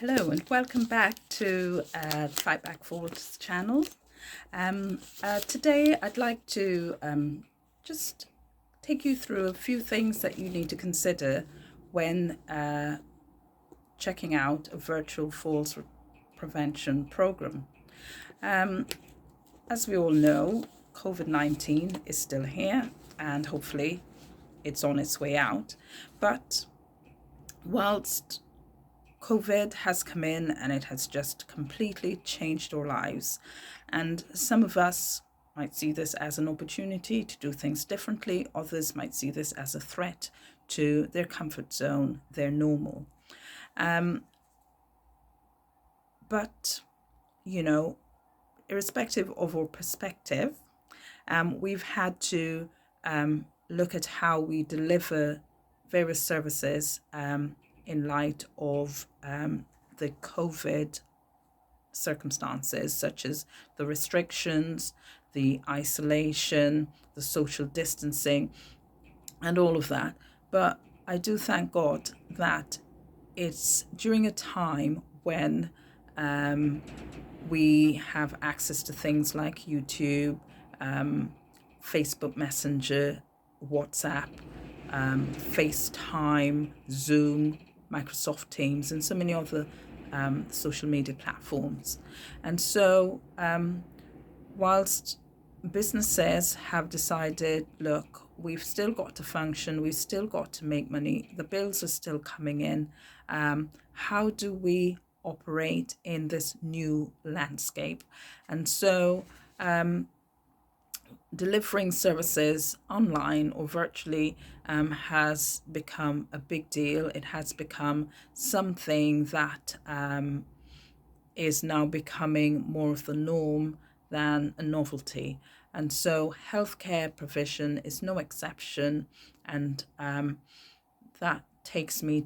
Hello and welcome back to Fight Back Fall's channel. Today I'd like to just take you through a few things that you need to consider when checking out a virtual falls prevention program. As we all know, COVID-19 is still here and hopefully it's on its way out. But whilst COVID has come in and it has just completely changed our lives. And some of us might see this as an opportunity to do things differently. Others might see this as a threat to their comfort zone, their normal. But, irrespective of our perspective, we've had to look at how we deliver various services in light of the COVID circumstances, such as the restrictions, the isolation, the social distancing, and all of that. But I do thank God that it's during a time when we have access to things like YouTube, Facebook Messenger, WhatsApp, FaceTime, Zoom, Microsoft Teams, and so many other social media platforms. And so whilst businesses have decided, look, we've still got to function, we've still got to make money, the bills are still coming in, how do we operate in this new landscape? And so delivering services online or virtually has become a big deal. It has become something that is now becoming more of the norm than a novelty. And so healthcare provision is no exception. And that takes me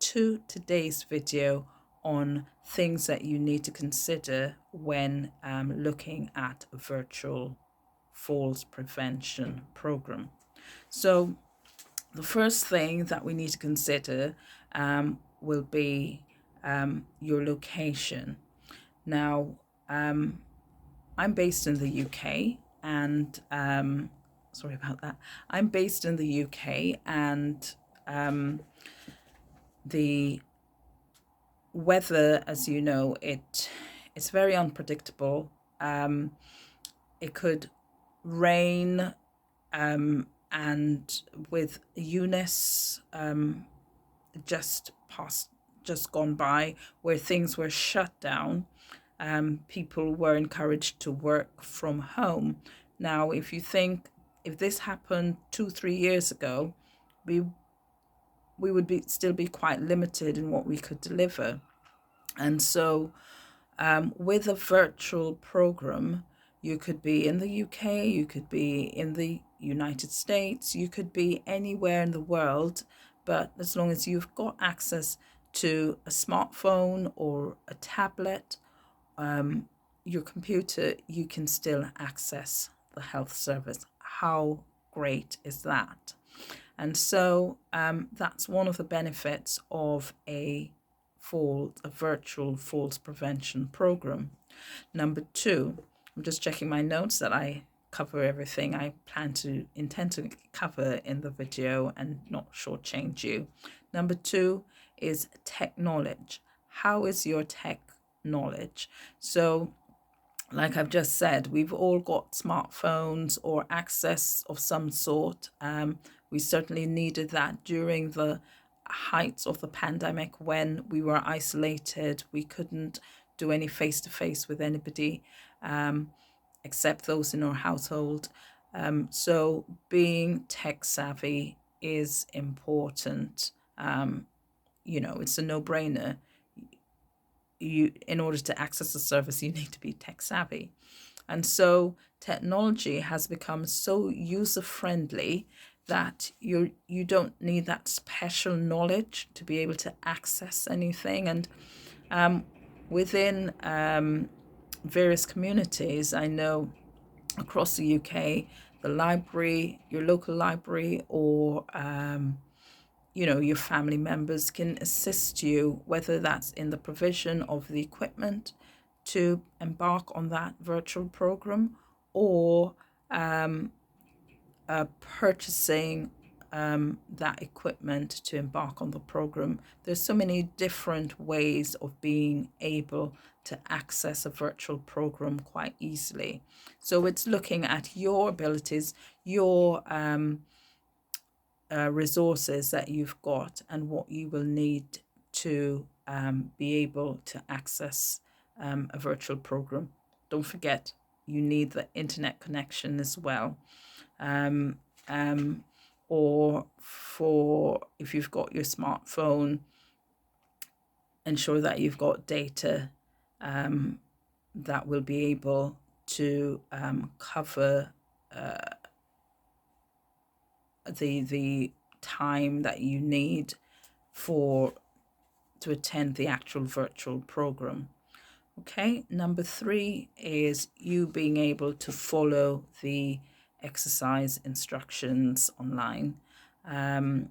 to today's video on things that you need to consider when looking at a virtual falls prevention program. So the first thing that we need to consider will be your location. Now, I'm based in the UK and sorry about that. I'm based in the UK and the weather, as you know, it's very unpredictable. It could rain and with Eunice just gone by, where things were shut down, people were encouraged to work from home. Now, if you think, if this happened 2-3 years ago, we would still be quite limited in what we could deliver. And so with a virtual program, you could be in the UK, you could be in the United States, you could be anywhere in the world, but as long as you've got access to a smartphone or a tablet, your computer, you can still access the health service. How great is that? And so that's one of the benefits of a virtual falls prevention program. Number two, I'm just checking my notes that I cover everything I intend to cover in the video and not shortchange you. Number two is tech knowledge. How is your tech knowledge? So like I've just said, we've all got smartphones or access of some sort. We certainly needed that during the heights of the pandemic when we were isolated. We couldn't do any face-to-face with anybody except those in our household. So being tech savvy is important. It's a no-brainer. In order to access the service, you need to be tech savvy. And so technology has become so user-friendly that you don't need that special knowledge to be able to access anything. And within various communities, I know across the UK, the library, your local library, or your family members can assist you, whether that's in the provision of the equipment to embark on that virtual program, or purchasing that equipment to embark on the program. There's so many different ways of being able to access a virtual program quite easily. So it's looking at your abilities, your resources that you've got, and what you will need to be able to access a virtual program. Don't forget, you need the internet connection as well. Or for if you've got your smartphone, ensure that you've got data that will be able to cover the time that you need to attend the actual virtual program. Okay, number 3 is you being able to follow the exercise instructions online. And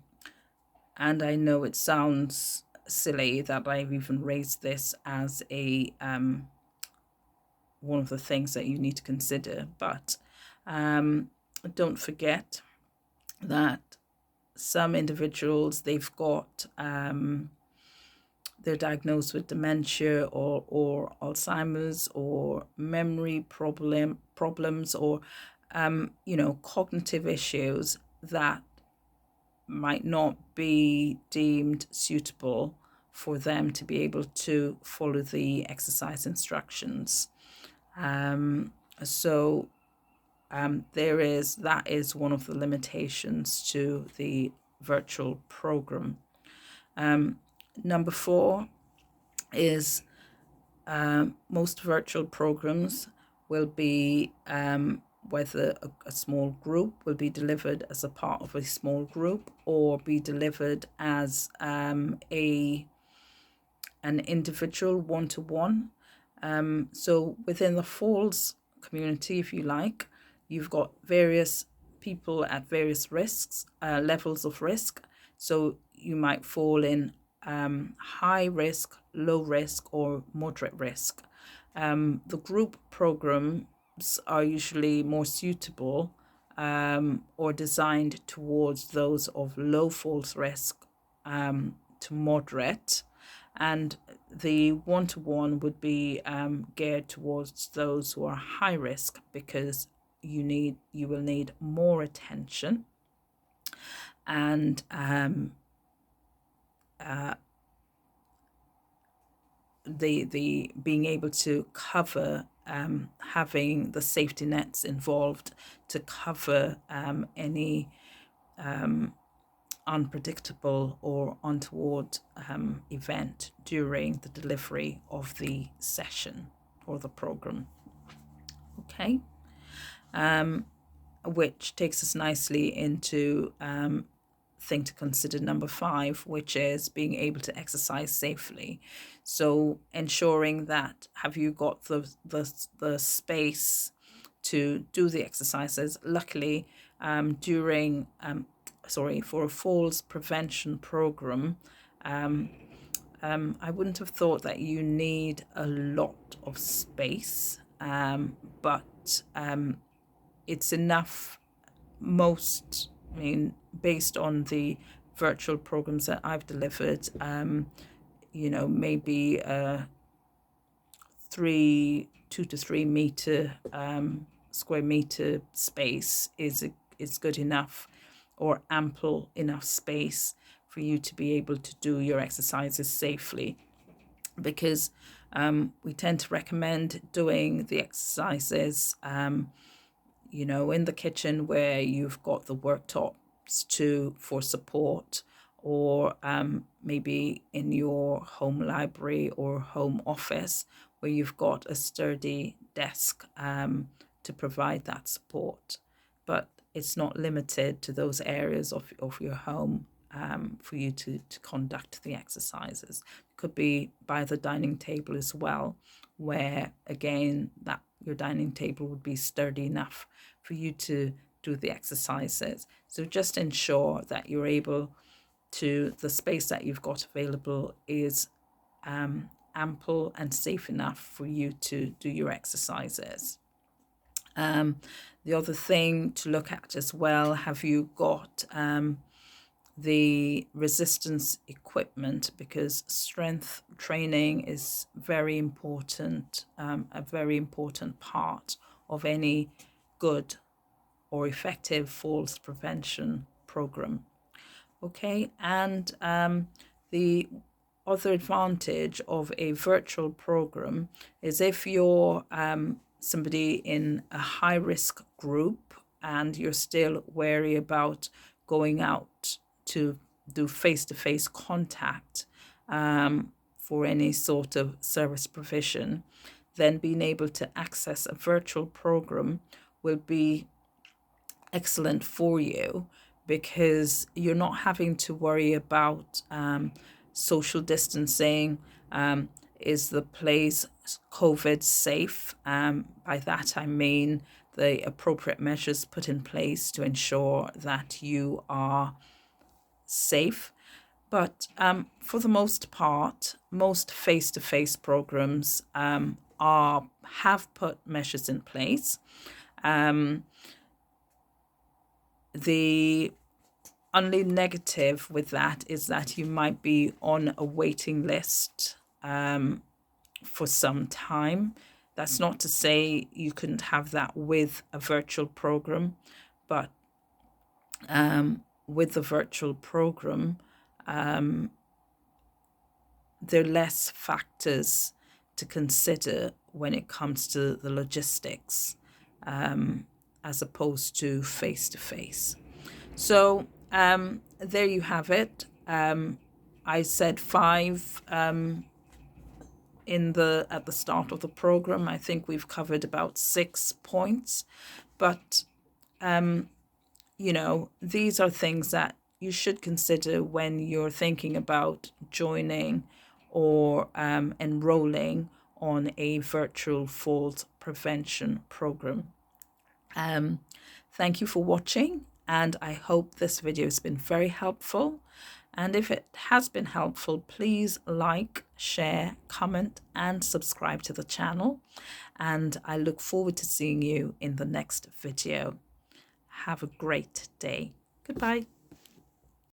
I know it sounds silly that I've even raised this as a one of the things that you need to consider, but don't forget that some individuals, they've got they're diagnosed with dementia or Alzheimer's or memory problems or cognitive issues that might not be deemed suitable for them to be able to follow the exercise instructions. That is one of the limitations to the virtual program. Number 4 is most virtual programs will be whether a small group will be delivered as a part of a small group or be delivered as an individual one-to-one. So within the Falls community, if you like, you've got various people at various risks, levels of risk. So you might fall in high risk, low risk, or moderate risk. The group programs are usually more suitable or designed towards those of low falls risk to moderate, and the one-to-one would be geared towards those who are high risk, because you will need more attention and the being able to cover having the safety nets involved to cover any unpredictable or untoward event during the delivery of the session or the program. Okay, which takes us nicely into thing to consider number 5, which is being able to exercise safely. So ensuring that have you got the space to do the exercises. Luckily, for a falls prevention program, I wouldn't have thought that you need a lot of space, but it's enough. Based on the virtual programs that I've delivered, maybe 2 to 3 meter square meter space is good enough, or ample enough space for you to be able to do your exercises safely, because we tend to recommend doing the exercises in the kitchen, where you've got the worktops for support, or maybe in your home library or home office, where you've got a sturdy desk to provide that support. But it's not limited to those areas of your home for you to conduct the exercises. It could be by the dining table as well, where again that your dining table would be sturdy enough for you to do the exercises. So just ensure that you're able to the space that you've got available is ample and safe enough for you to do your exercises. The other thing to look at as well, have you got the resistance equipment, because strength training is very important, a very important part of any good or effective falls prevention program. Okay, and the other advantage of a virtual program is if you're somebody in a high risk group and you're still wary about going out to do face-to-face contact for any sort of service provision, then being able to access a virtual program will be excellent for you, because you're not having to worry about social distancing. Is the place COVID safe? By that I mean the appropriate measures put in place to ensure that you are safe. But for the most part, most face-to-face programs have put measures in place. The only negative with that is that you might be on a waiting list for some time. That's not to say you couldn't have that with a virtual program, but with the virtual program, there are less factors to consider when it comes to the logistics, as opposed to face-to-face. So there you have it. I said 5 at the start of the program. I think we've covered about 6 points, but you know, these are things that you should consider when you're thinking about joining or enrolling on a virtual falls prevention program. Thank you for watching, and I hope this video has been very helpful. And if it has been helpful, please like, share, comment, and subscribe to the channel. And I look forward to seeing you in the next video. Have a great day. Goodbye.